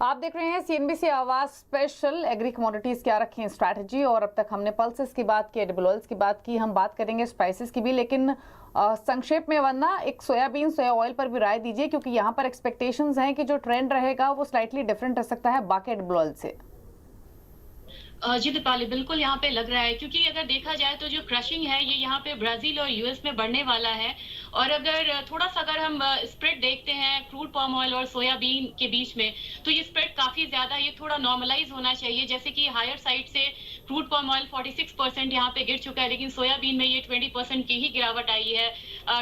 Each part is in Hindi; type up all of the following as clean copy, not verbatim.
आप देख रहे हैं सीएनबीसी आवाज स्पेशल। एग्री कमोडिटीज क्या रखें स्ट्रैटेजी। और अब तक हमने पल्सेस की बात की, एडिबल ऑयल्स की बात की, हम बात करेंगे स्पाइसेस की भी, लेकिन संक्षेप में वरना एक सोया ऑयल पर भी राय दीजिए, क्योंकि यहाँ पर एक्सपेक्टेशंस हैं कि जो ट्रेंड रहेगा वो स्लाइटली डिफरेंट रह सकता है बाकी एडिबल ऑयल से। जी दीपाली, बिल्कुल यहाँ पे लग रहा है, क्योंकि अगर देखा जाए तो जो क्रशिंग है ये यहाँ पे ब्राजील और यूएस में बढ़ने वाला है। और अगर हम स्प्रेड देखते हैं क्रूड पाम ऑयल और सोयाबीन के बीच में, तो ये स्प्रेड काफी ज्यादा, ये थोड़ा नॉर्मलाइज होना चाहिए। जैसे कि हायर साइड से क्रूड पाम ऑयल 46% यहाँ पे गिर चुका है, लेकिन सोयाबीन में ये 20% की ही गिरावट आई है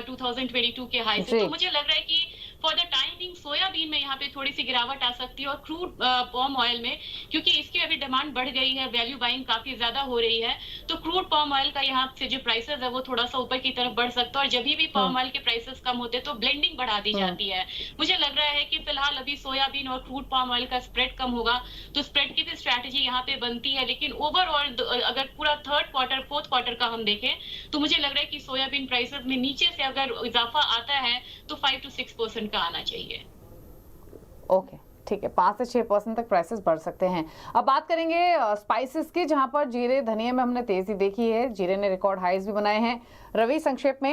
2022 के हाई से। तो मुझे लग रहा है कि for the time being soybean में यहाँ पे थोड़ी सी गिरावट आ सकती है, और क्रूड पाम ऑयल में, क्योंकि इसकी अभी डिमांड बढ़ गई है, वैल्यू बाइंग काफी ज्यादा हो रही है, तो क्रूड पाम ऑयल का यहाँ से जो प्राइसेस है वो थोड़ा सा ऊपर की तरफ बढ़ सकता है। और जब भी पाम ऑयल के प्राइसेस कम होते हैं तो ब्लेंडिंग बढ़ा दी जाती है। मुझे लग रहा है कि फिलहाल अभी सोयाबीन और क्रूड पाम ऑयल का स्प्रेड कम होगा, तो स्प्रेड की भी स्ट्रैटेजी यहाँ पे बनती है। लेकिन ओवरऑल अगर पूरा थर्ड क्वार्टर फोर्थ क्वार्टर का हम देखें, तो मुझे लग रहा है कि सोयाबीन प्राइसेस में नीचे से अगर इजाफा आता है तो 5 to 6% का आना चाहिए। ओके, ठीक है, 5 से 6% तक प्राइसेस बढ़ सकते हैं। अब बात करेंगे स्पाइसेस की, जहां पर जीरे धनिया में हमने तेजी देखी है, जीरे ने रिकॉर्ड हाईज भी बनाए हैं। रवि, संक्षेप में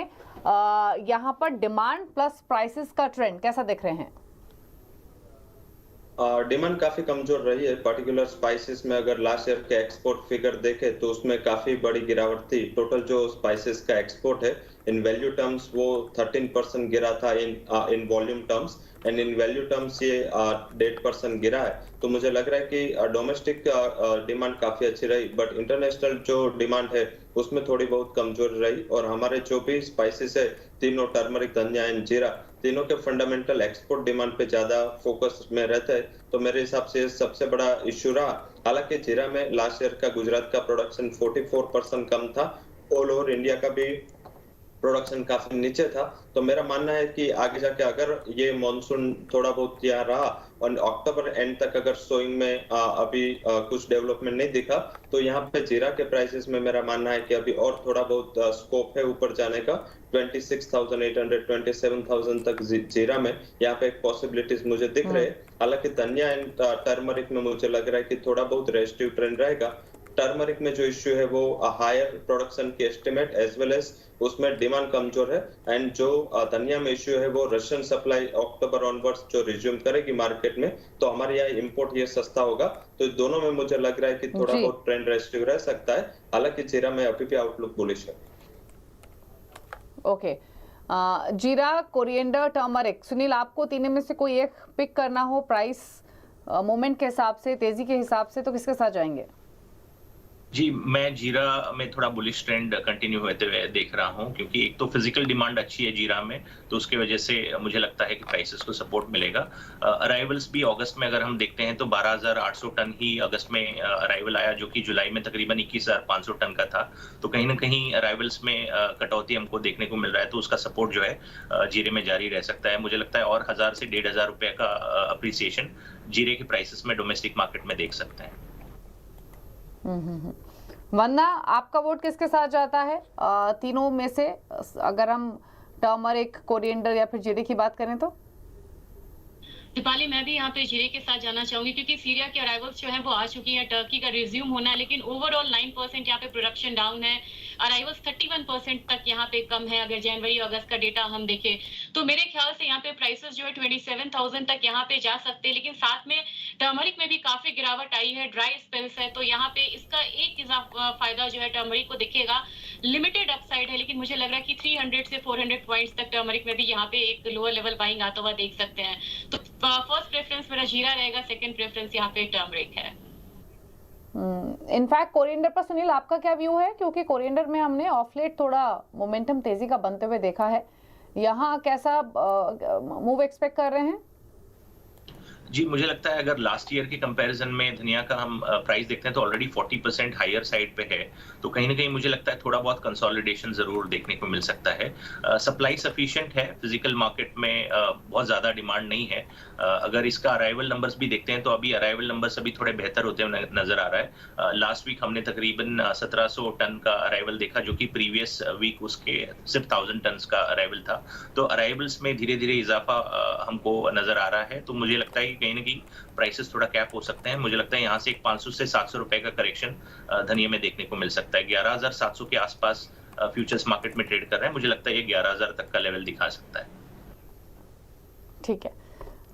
यहां पर डिमांड प्लस प्राइसेस का ट्रेंड कैसा देख रहे हैं? डिमांड काफी कमजोर रही है। पर्टिकुलर स्पाइसेस में अगर लास्ट ईयर के एक्सपोर्ट फिगर देखें तो उसमें काफी बड़ी गिरावट थी। टोटल जो स्पाइसेस का एक्सपोर्ट है इन वैल्यू टर्म्स वो 13% गिरा था in volume terms, and in value terms ये 8% गिरा है। तो मुझे लग रहा है कि डोमेस्टिक डिमांड काफी अच्छी रही, बट इंटरनेशनल जो डिमांड है उसमें थोड़ी बहुत कमजोर रही। और हमारे जो भी स्पाइसेस है, तीनों टर्मरिक, धनिया एंड जीरा, तीनों के फंडामेंटल एक्सपोर्ट डिमांड पे ज्यादा फोकस में रहते हैं। तो मेरे हिसाब से सबसे बड़ा इश्यू रहा। हालांकि जीरा में लास्ट ईयर का गुजरात का प्रोडक्शन 44% कम था, ऑल ओवर इंडिया का भी प्रोडक्शन काफी नीचे था। तो मेरा मानना है कि आगे जाके अगर ये मॉनसून थोड़ा बहुत यहाँ रहा और अक्टूबर एंड तक अगर सोइंग में अभी कुछ डेवलपमेंट नहीं दिखा, तो यहाँ पे जीरा के प्राइसेस में मेरा मानना है कि अभी और थोड़ा बहुत स्कोप है ऊपर जाने का। 26,800 27,000 तक जीरा में यहाँ पे एक पॉसिबिलिटीज मुझे दिख रहे हैं। हालांकि धनिया एंड टर्मरिक में मुझे लग रहा है कि थोड़ा बहुत रेस्टिव ट्रेंड रहेगा। टर्मरिक में जो इश्यू है वो हायर प्रोडक्शन की एस्टिमेट एज वेल एज उसमें डिमांड कमजोर है, एंड जो धनिया में इश्यू है वो रशियन सप्लाई अक्टूबर ऑनवर्ड्स जो रिज्यूम करेगी मार्केट में, तो हमारे यहाँ इंपोर्ट ये सस्ता होगा। तो दोनों में मुझे लग रहा है कि थोड़ा बहुत ट्रेंड रेस्टिव रह सकता है। हालांकि जीरा में अभी भी आउटलुक बुलिश है। ओके, जीरा, कोरिएंडर, टर्मरिक, सुनील आपको तीनों में से कोई एक पिक करना हो प्राइस मोमेंट के हिसाब से, तेजी के हिसाब से, तो किसके साथ जाएंगे? जी, मैं जीरा में थोड़ा बुलिश ट्रेंड कंटिन्यू होते हुए देख रहा हूं, क्योंकि एक तो फिजिकल डिमांड अच्छी है जीरा में, तो उसकी वजह से मुझे लगता है कि प्राइसेस को सपोर्ट मिलेगा। अराइवल्स भी अगस्त में अगर हम देखते हैं तो 12,800 टन ही अगस्त में अराइवल आया, जो कि जुलाई में तकरीबन 21,500 टन का था। तो कहीं ना कहीं अराइवल्स में कटौती हमको देखने को मिल रहा है, तो उसका सपोर्ट जो है जीरे में जारी रह सकता है। मुझे लगता है और 1,000 से 1,500 रुपए का अप्रिसिएशन जीरे के प्राइसेस में डोमेस्टिक मार्केट में देख सकते हैं। वंदना, आपका वोट किसके साथ जाता है तीनों में से, अगर हम टर्मरिक, कोरिएंडर या फिर जीरे की बात करें तो? दीपाली, मैं भी यहाँ पे जीरे के साथ जाना चाहूंगी, क्योंकि सीरिया के अराइवल्स जो हैं वो आ चुकी हैं, टर्की का रिज्यूम होना है, लेकिन ओवरऑल 9% यहाँ पे प्रोडक्शन डाउन है। अराइवल्स 31% तक यहाँ पे कम है अगर जनवरी अगस्त का डेटा हम देखें। तो मेरे ख्याल से यहाँ पे प्राइसेस जो है 27,000 तक यहाँ पे जा सकते हैं। लेकिन साथ में टर्मरिक में भी काफी गिरावट आई है, ड्राई स्पेल्स है, तो यहाँ पे इसका एक फायदा जो है टर्मरिक को दिखेगा। लिमिटेड अपसाइड है, लेकिन मुझे लग रहा है कि 300 से 400 पॉइंट्स तक टर्मरिक में भी यहाँ पे एक लोअर लेवल बाइंग आता हुआ देख सकते हैं। तो फर्स्ट प्रेफरेंस मेरा जीरा रहेगा, सेकंड प्रेफरेंस यहाँ पे टर्मरिक है। इनफैक्ट कोरिएंडर पर सुनील आपका क्या व्यू है, क्योंकि कोरिएंडर में हमने ऑफ लेट थोड़ा मोमेंटम तेजी का बनते हुए देखा है, यहाँ कैसा मूव एक्सपेक्ट कर रहे हैं? जी, मुझे लगता है अगर लास्ट ईयर के कंपैरिजन में धनिया का हम प्राइस देखते हैं तो ऑलरेडी 40% हायर साइड पे है। तो कहीं ना कहीं मुझे लगता है थोड़ा बहुत कंसोलिडेशन जरूर देखने को मिल सकता है। सप्लाई सफिशिएंट है, फिजिकल मार्केट में बहुत ज्यादा डिमांड नहीं है। अगर इसका अराइवल नंबर्स भी देखते हैं तो अभी अराइवल नंबर्स अभी थोड़े बेहतर होते हुए नजर आ रहा है। लास्ट वीक हमने तकरीबन 1700 टन का अराइवल देखा, जो कि प्रीवियस वीक उसके सिर्फ 1000 टन का अराइवल था। तो अराइवल्स में धीरे धीरे इजाफा हमको नजर आ रहा है। तो मुझे लगता है कहीं ना कहीं प्राइसेस थोड़ा कैप हो सकते हैं। मुझे लगता है यहाँ से एक 500 से 700 रुपए का करेक्शन धनिया में देखने को मिल सकता है। 11,700 के आसपास फ्यूचर्स मार्केट में ट्रेड कर रहे हैं। मुझे लगता है ये 11,000 तक का लेवल दिखा सकता है। ठीक है,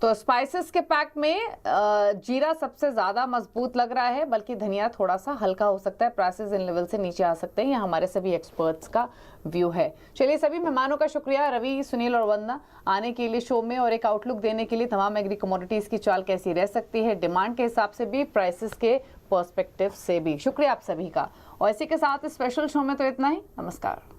तो स्पाइसेस के पैक में जीरा सबसे ज्यादा मजबूत लग रहा है, बल्कि धनिया थोड़ा सा हल्का हो सकता है। प्राइसेस इन लेवल से नीचे आ सकते हैं, ये हमारे सभी एक्सपर्ट्स का व्यू है। चलिए, सभी मेहमानों का शुक्रिया, रवि, सुनील और वंदना, आने के लिए शो में और एक आउटलुक देने के लिए। तमाम एग्री कमोडिटीज की चाल कैसी रह सकती है, डिमांड के हिसाब से भी, प्राइसेस के पर्सपेक्टिव से भी। शुक्रिया आप सभी का। और इसी के साथ स्पेशल शो में तो इतना ही। नमस्कार।